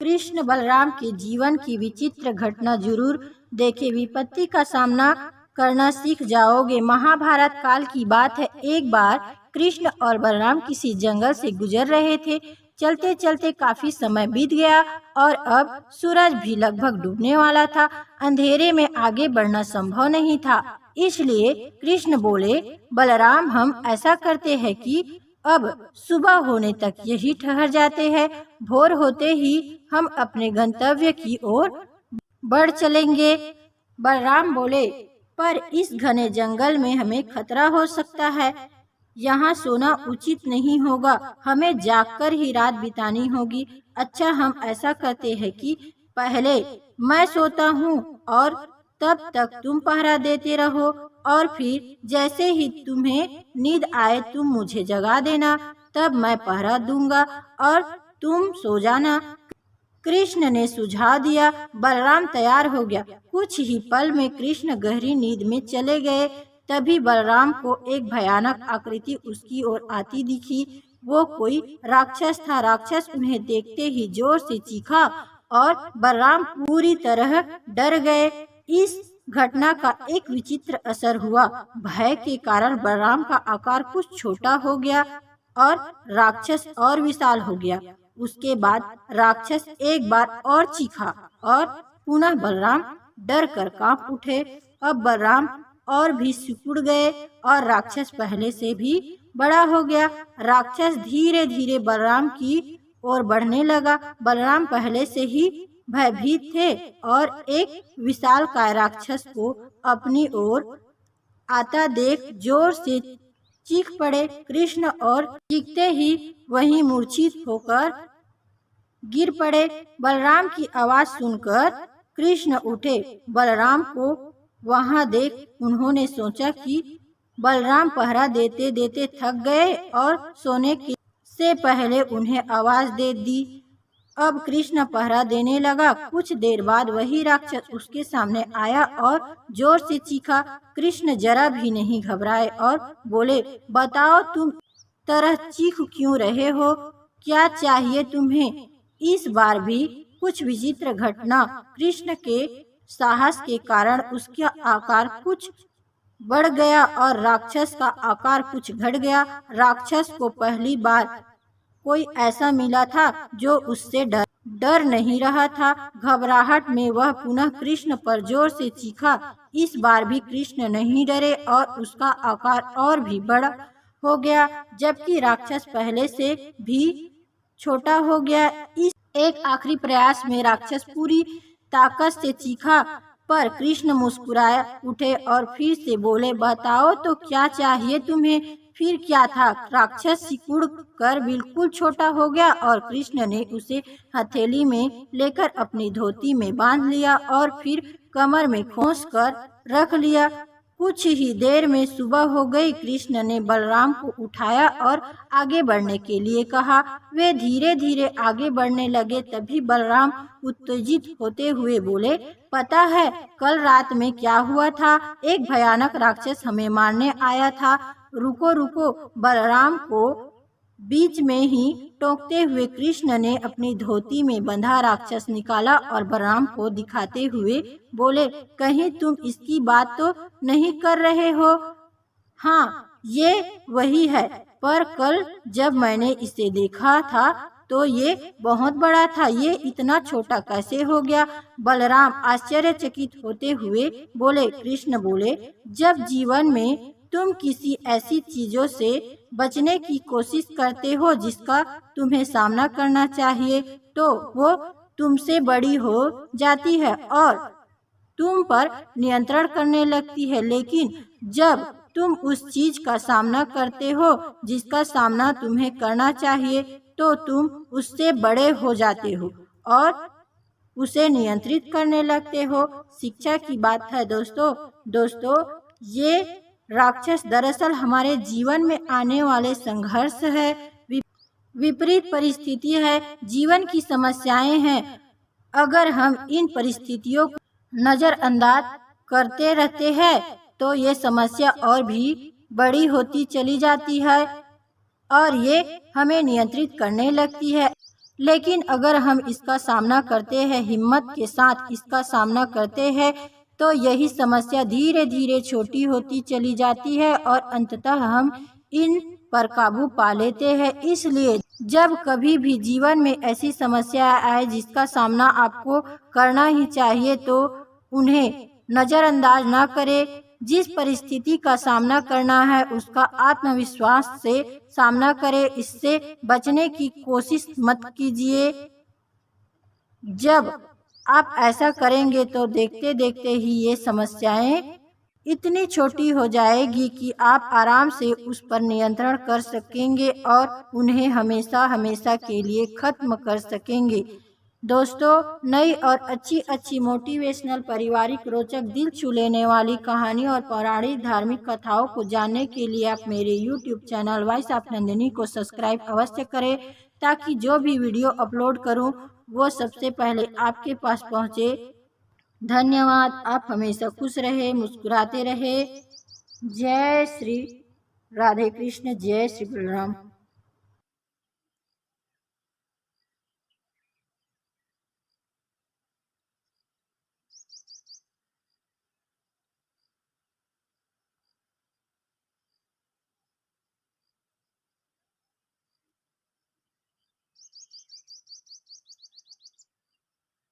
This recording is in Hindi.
कृष्ण बलराम के जीवन की विचित्र घटना जरूर देखे, विपत्ति का सामना करना सीख जाओगे। महाभारत काल की बात है। एक बार कृष्ण और बलराम किसी जंगल से गुजर रहे थे। चलते चलते काफी समय बीत गया और अब सूरज भी लगभग डूबने वाला था। अंधेरे में आगे बढ़ना संभव नहीं था। इसलिए कृष्ण बोले, बलराम हम ऐसा करते हैं कि अब सुबह होने तक यही ठहर जाते हैं। भोर होते ही हम अपने गंतव्य की ओर बढ़ चलेंगे। बलराम बोले, पर इस घने जंगल में हमें खतरा हो सकता है। यहाँ सोना उचित नहीं होगा, हमें जागकर ही रात बितानी होगी। अच्छा, हम ऐसा करते हैं कि पहले मैं सोता हूँ और तब तक तुम पहरा देते रहो, और फिर जैसे ही तुम्हें नींद आए तुम मुझे जगा देना, तब मैं पहरा दूंगा और तुम सो जाना। कृष्ण ने सुझाव दिया। बलराम तैयार हो गया। कुछ ही पल में कृष्ण गहरी नींद में चले गए। तभी बलराम को एक भयानक आकृति उसकी ओर आती दिखी। वो कोई राक्षस था। राक्षस उन्हें देखते ही जोर से चीखा और बलराम पूरी तरह डर गए। इस घटना का एक विचित्र असर हुआ। भय के कारण बलराम का आकार कुछ छोटा हो गया और राक्षस और विशाल हो गया। उसके बाद राक्षस एक बार और चीखा और पुनः बलराम डर कर कांप उठे। अब बलराम और भी सिकुड़ गए और राक्षस पहले से भी बड़ा हो गया। राक्षस धीरे धीरे बलराम की ओर बढ़ने लगा। बलराम पहले से ही भयभीत थे और एक विशालकाय राक्षस को अपनी ओर आता देख जोर से चीख पड़े। कृष्ण और चीखते ही वहीं मूर्छित होकर गिर पड़े। बलराम की आवाज सुनकर कृष्ण उठे। बलराम को वहां देख उन्होंने सोचा कि बलराम पहरा देते देते थक गए और सोने से पहले उन्हें आवाज दे दी। अब कृष्ण पहरा देने लगा। कुछ देर बाद वही राक्षस उसके सामने आया और जोर से चीखा। कृष्ण जरा भी नहीं घबराए और बोले, बताओ तुम तरह चीख क्यों रहे हो, क्या चाहिए तुम्हें? इस बार भी कुछ विचित्र घटना। कृष्ण के साहस के कारण उसका आकार कुछ बढ़ गया और राक्षस का आकार कुछ घट गया। राक्षस को पहली बार कोई ऐसा मिला था जो उससे डर नहीं रहा था। घबराहट में वह पुनः कृष्ण पर जोर से चीखा। इस बार भी कृष्ण नहीं डरे और उसका आकार और भी बड़ा हो गया, जबकि राक्षस पहले से भी छोटा हो गया। इस एक आखिरी प्रयास में राक्षस पूरी ताकत से चीखा, पर कृष्ण मुस्कुराए उठे और फिर से बोले, बताओ तो क्या चाहिए तुम्हें? फिर क्या था, राक्षस सिकुड़ कर बिल्कुल छोटा हो गया और कृष्ण ने उसे हथेली में लेकर अपनी धोती में बांध लिया और फिर कमर में खोस कर रख लिया। कुछ ही देर में सुबह हो गई। कृष्ण ने बलराम को उठाया और आगे बढ़ने के लिए कहा। वे धीरे धीरे आगे बढ़ने लगे। तभी बलराम उत्तेजित होते हुए बोले, पता है कल रात में क्या हुआ था? एक भयानक राक्षस हमें मारने आया था। रुको रुको। बलराम को बीच में ही टोकते हुए कृष्ण ने अपनी धोती में बंधा राक्षस निकाला और बलराम को दिखाते हुए बोले, कहीं तुम इसकी बात तो नहीं कर रहे हो? हाँ, ये वही है, पर कल जब मैंने इसे देखा था तो ये बहुत बड़ा था, ये इतना छोटा कैसे हो गया? बलराम आश्चर्यचकित होते हुए बोले। कृष्ण बोले, जब जीवन में तुम किसी ऐसी चीजों से बचने की कोशिश करते हो जिसका तुम्हें सामना करना चाहिए, तो वो तुमसे बड़ी हो जाती है और तुम पर नियंत्रण करने लगती है। लेकिन जब तुम उस चीज का सामना करते हो जिसका सामना तुम्हें करना चाहिए, तो तुम उससे बड़े हो जाते हो और उसे नियंत्रित करने लगते हो। शिक्षा की बात है दोस्तों, ये राक्षस दरअसल हमारे जीवन में आने वाले संघर्ष है, विपरीत परिस्थिति है, जीवन की समस्याएं हैं। अगर हम इन परिस्थितियों को नजरअंदाज करते रहते हैं तो ये समस्या और भी बड़ी होती चली जाती है और ये हमें नियंत्रित करने लगती है। लेकिन अगर हम इसका सामना करते हैं, हिम्मत के साथ इसका सामना करते हैं, तो यही समस्या धीरे धीरे छोटी होती चली जाती है और अंततः हम इन पर काबू पा लेते हैं। इसलिए जब कभी भी जीवन में ऐसी समस्या आए जिसका सामना आपको करना ही चाहिए, तो उन्हें नज़रअंदाज ना करें। जिस परिस्थिति का सामना करना है उसका आत्मविश्वास से सामना करें, इससे बचने की कोशिश मत कीजिए। जब आप ऐसा करेंगे तो देखते देखते ही ये समस्याएं इतनी छोटी हो जाएगी कि आप आराम से उस पर नियंत्रण कर सकेंगे और उन्हें हमेशा हमेशा के लिए खत्म कर सकेंगे। दोस्तों, नई और अच्छी मोटिवेशनल, पारिवारिक, रोचक, दिल छू लेने वाली कहानी और पौराणिक धार्मिक कथाओं को जानने के लिए आप मेरे YouTube channel voice of Nandini को सब्सक्राइब अवश्य करें, ताकि जो भी वीडियो अपलोड करूं वो सबसे पहले आपके पास पहुंचे। धन्यवाद। आप हमेशा खुश रहे, मुस्कुराते रहे। जय श्री राधे कृष्ण, जय श्री बलराम।